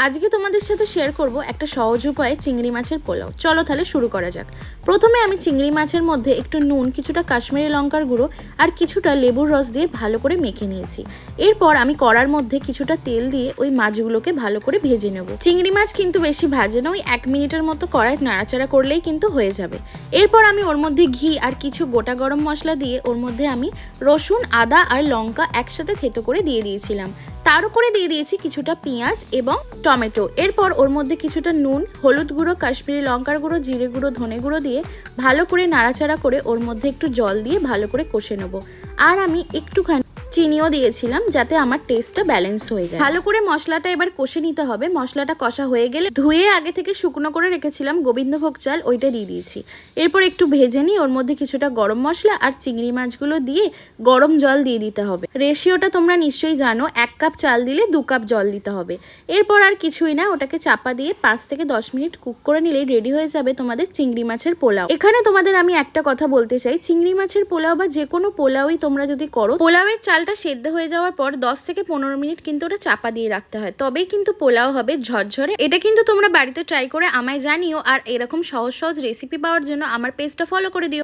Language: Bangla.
আজকে তোমাদের সাথে শেয়ার করব একটা সহজ উপায়ে চিংড়ি মাছের পোলাও। চলো তাহলে শুরু করা যাক। প্রথমে আমি চিংড়ি মাছের মধ্যে একটু নুন, কিছুটা কাশ্মীরি লঙ্কার গুঁড়ো আর কিছুটা লেবুর রস দিয়ে ভালো করে মেখে নিয়েছি। এরপর আমি কড়ার মধ্যে কিছুটা তেল দিয়ে ওই মাছগুলোকে ভালো করে ভেজে নেব। চিংড়ি মাছ কিন্তু বেশি ভাজে না, ওই 1 মিনিটের মতো কড়াই নাড়াচাড়া করলেই কিন্তু হয়ে যাবে। এরপর আমি ওর মধ্যে ঘি আর কিছু গোটা গরম মশলা দিয়ে ওর মধ্যে আমি রসুন, আদা আর লঙ্কা একসাথে থেতো করে দিয়ে দিয়েছিলাম। তার উপরে দিয়ে দিয়েছি কিছুটা পেঁয়াজ এবং টমেটো। এরপর ওর মধ্যে কিছুটা নুন, হলুদ গুঁড়ো, কাশ্মীরি লঙ্কার গুঁড়ো, জিরে গুঁড়ো, ধনে গুঁড়ো দিয়ে ভালো করে নাড়াচাড়া করে ওর মধ্যে একটু জল দিয়ে ভালো করে কষে নেব। আর আমি একটুখানি চিনিও দিয়েছিলাম যাতে আমার টেস্টটা ব্যালেন্স হয়ে যায়। ভালো করে মশলাটা এবার কষে নিতে হবে। মশলাটা কষা হয়ে গেলে ধুয়ে আগে থেকে শুকনো করে রেখেছিলাম গোবিন্দভোগ চাল, ওইটা দিয়ে দিয়েছি। এরপর একটু ভেজে নিই, ওর মধ্যে কিছুটা গরম মশলা আর চিংড়ি মাছগুলো দিয়ে গরম জল দিয়ে দিতে হবে। রেশিওটা তোমরা নিশ্চয়ই জানো, 1 কাপ চাল দিলে 2 কাপ জল দিতে হবে। এরপর আর কিছুই না, ওটাকে চাপা দিয়ে 5 থেকে 10 মিনিট কুক করে নিলেই রেডি হয়ে যাবে তোমাদের চিংড়ি মাছের পোলাও। এখানে তোমাদের আমি একটা কথা বলতে চাই, চিংড়ি মাছের পোলাও বা যে কোনো পোলাওই তোমরা যদি করো, পোলাওয়ের চালটা সেদ্ধ হয়ে যাওয়ার পর 10 থেকে 15 মিনিট কিন্তু ওটা চাপা দিয়ে রাখতে হয়, তবেই কিন্তু পোলাও হবে ঝরঝরে। এটা কিন্তু তোমরা বাড়িতে ট্রাই করে আমায় জানিও। আর এরকম সহজ সহজ রেসিপি পাওয়ার জন্য আমার পেজটা ফলো করে দিও।